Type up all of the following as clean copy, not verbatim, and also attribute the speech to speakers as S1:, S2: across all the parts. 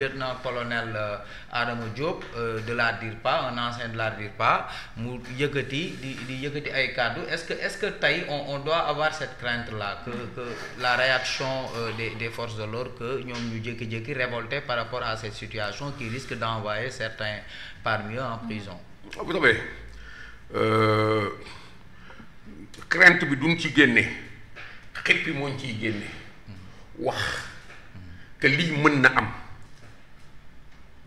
S1: lieutenant-colonel Adama Diop de la DIRPA un ancien de la DIRPA mu yëkkati di yëkkati ay kàddu est-ce que tey on doit avoir cette crainte là que la réaction des forces de l'ordre que ñoom ñu jékki-jékki révolté par rapport à cette situation qui risque d'envoyer certains parmi eux en prison.
S2: Vous savez crainte bi duñ ci génne xippi mooñ ciy génne wax que lii mën na am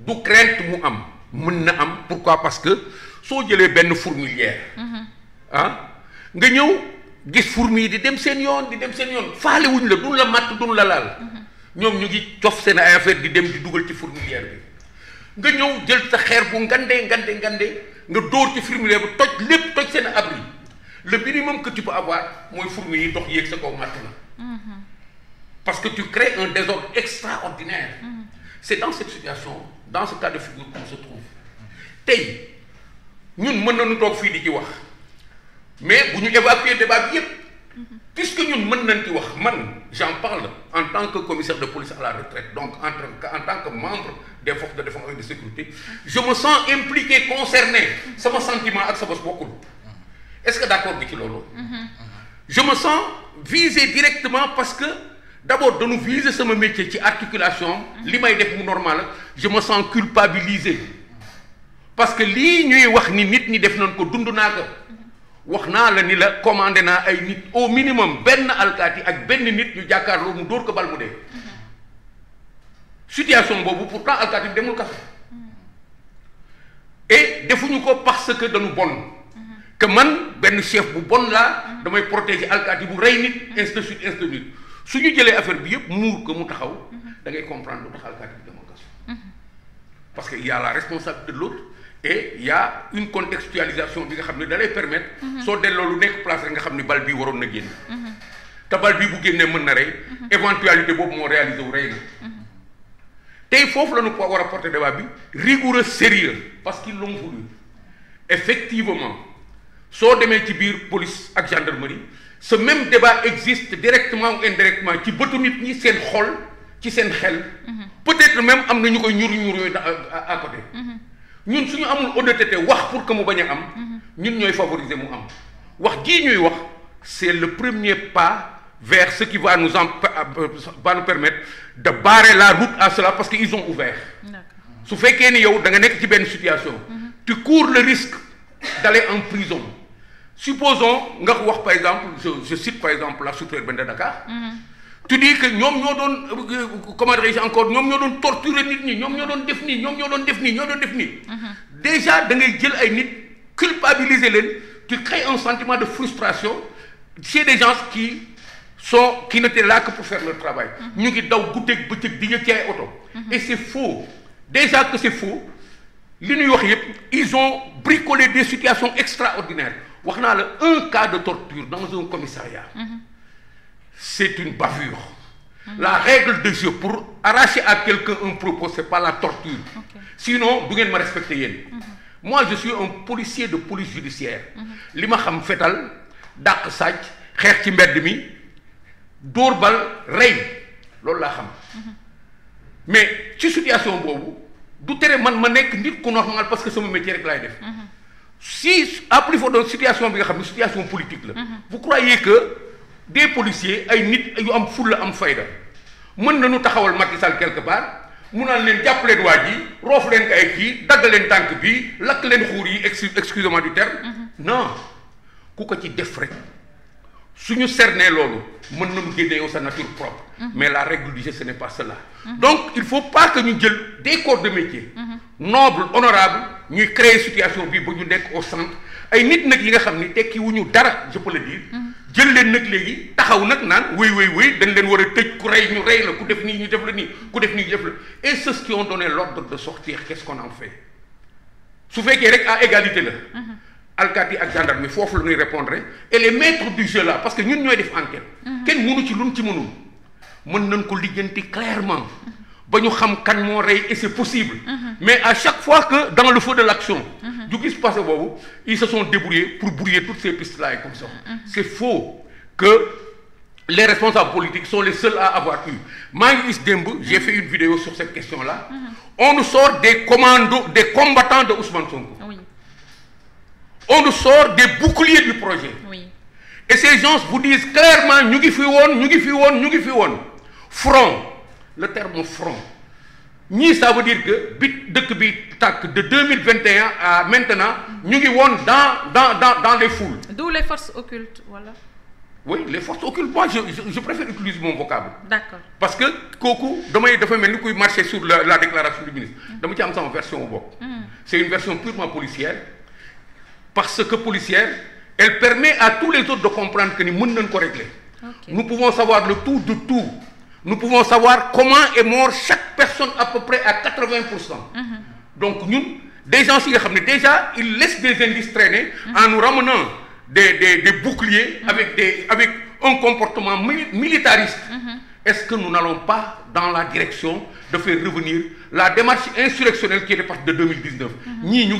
S2: du crainte mu am mën na am pourquoi parce que soo jëlee benn fourmilière nga ñëw gis fourmi yi di dem seen yoon faale wuñ la duñ la matt duñ la laal ñoom ñu ngi cof seen ay affaire di dem di dugal ci fourmilière bi nga ñëw jël sa xeer bu ngandee nga dóor ci fourmilière bi toj seen abri le minimum que tu peux avoir mooy fourmi yi dox yéeg sa kaw matt la parce que tu crées un désordre extraordinaire. C'est dans cette situation, dans ce cas de figure qu'on se trouve. Tey ñun mën nañu toog fii di ci wax mais bu ñu évacuer débat bi yépp puisque ñun mën nañ ci wax man j'en parle en tant que commissaire de police à la retraite donc en tant que membre des forces de défense et de sécurité je me sens impliqué concerné sama sentiment ak sa bos bokkul est-ce que d'accord bi ci loolu je me sens visé directement parce que d'abord dañu viser sama métier ci articulation li may def mu normal je me sens culpabilisé parce que lii ñuy wax ni nit ñi def nañ ko dund naa ko wax naa la ni la commandé naa ay nit au minimum benn alkaati ak benn nit ñu jàkkaarloo mu dóor ko bal mu dee situation boobu pourtant alkaati bi demul kaso et defuñu ko parce que dañu bon que man benn chef bu bon laa damay protéger alkaati bu rey nit ainsi de suite su ñu jëlee affaire bi yëpp muur ko mu taxaw da ngay comprendre lu tax alkaati bi demoon kaso parce que il y a la responsabilité de l'autre et il y a une contextualisation bi nga xam ne da lay permettre soo delloo lu nekk place rek nga xam ne bal bii waroon na génn te bal bii bu génnee mën na rey éventualité boobu moo réalisé wu rey na tey foofu la ñu war a porter débat bi rigoureux sérieux parce qu'ils l'ont voulu effectivement soo demee ci biir police ak gendarmerie ce même débat existe directement ou indirectement ci bëtu nit ñi seen xol ci seen xel peut-être même am na ñu koy ñuru yooyu à côté ñun suñu amul honnêteté wax pour que mu bañ a am ñun ñooy favoriser mu am wax jii ñuy wax c'est le premier pas vers ce qui va nous permettre de barrer la route à cela parce que ils ont ouvert su fekkee ni yow da nga nekk ci benn situation tu cours le risque d'aller en prison supposons nga wax par exemple je cite par exemple la sûreté urbaine de Dakar tu dis que ñoom ñoo doon comment dirais-je encore ñoom ñoo doon torturer nit ñi ñoom ñoo doon def nii déjà da ngay jël ay nit culpabiliser leen tu crées un sentiment de frustration chez des gens qui n'étaient là que pour faire leur travail ñu ngi daw guddeeg bëccëg di ñëw ci ay oto et c'est faux déjà que c'est faux li ñuy wax yépp ils ont bricolé des situations extraordinaires wax naa la un cas de torture dans un commissariat c'est une bavure la règle de jeu pour arracher à quelqu'un un propos c'est pas la torture sinon du ngeen ma respecter yéen moi je suis un policier de police judiciaire li ma xam fetal dàq sàcc xeex ci mbedd mi dóor bal rey loolu laa xam mais ci situation boobu du tere man ma nekk nit ku normal parce que sama métier rek laay def si à plus forte situation bi nga xam ne situation politique la vous croyez que des policiers ay nit yu am fulla am fayda mën nañu taxawal Macky Sall quelque part mu naan leen jàpp leen waa ji roof leen ko ay kii dagg leen tànk bi lakk leen xuur yi excusez-moi du terme non ku ko ci def rek suñu cerner loolu mën nañu génne yow sa nature propre mais la règle du jeu ce n'est pas cela donc il faut pas que ñu jël des corps de métier noble honorable ñuy créer situation bi ba ñu nekk au centre ay nit nag yi nga xam ni tekki wu ñu dara je peux le dire jël leen nag léegi taxaw nag naan wéy dañ leen war a tëj ku rey ñu rey la ku def nii ñu def la nii ku def nii ñu def la et ceux qui ont donné l'ordre de sortir qu'est-ce qu'on en fait su fekkee rek à égalité la alkaati ak gendarme foofu la ñuy répondre et les maîtres du jeu là parce que ñun ñooy def enquête kenn mënu ci luñ ci mënul mën nañ ko lijjanti clairement ba ñu xam kan moo rey et c'est possible mais à chaque fois que dans le feu de l'action du gis passé boobu ils se sont débrouillés pour brouiller toutes ces pistes là et comme ça c'est faux que les responsables politiques sont les seuls à avoir eu. J'ai fait une vidéo sur cette question-là. On nous sort des commandos, des combattants de Ousmane Sonko.
S3: Oui.
S2: On nous sort des boucliers du projet.
S3: Oui.
S2: Et ces gens vous disent clairement, nous qui font front. Le terme front. Ni ça veut dire que de 2021 à maintenant, nous sommes dans les foules.
S3: D'où les forces occultes, voilà.
S2: Oui, les forces occultes, moi je préfère utiliser mon vocable.
S3: D'accord.
S2: Parce que Koku, demain, il faut marcher sur la déclaration du ministre. Demain, il y a une version au bord. C'est une version purement policière. Parce que policière, elle permet à tous les autres de comprendre que nous pouvons régler.
S3: Okay.
S2: Nous pouvons savoir le tout de tout. Nous pouvons savoir comment est mort chaque personne à peu près à 80%. Donc nous, des gens déjà, ils laissent des indices traîner en nous ramenant des boucliers avec un comportement militariste. Est-ce que nous n'allons pas dans la direction de faire revenir la démarche insurrectionnelle qui est partie de 2019 Ni nous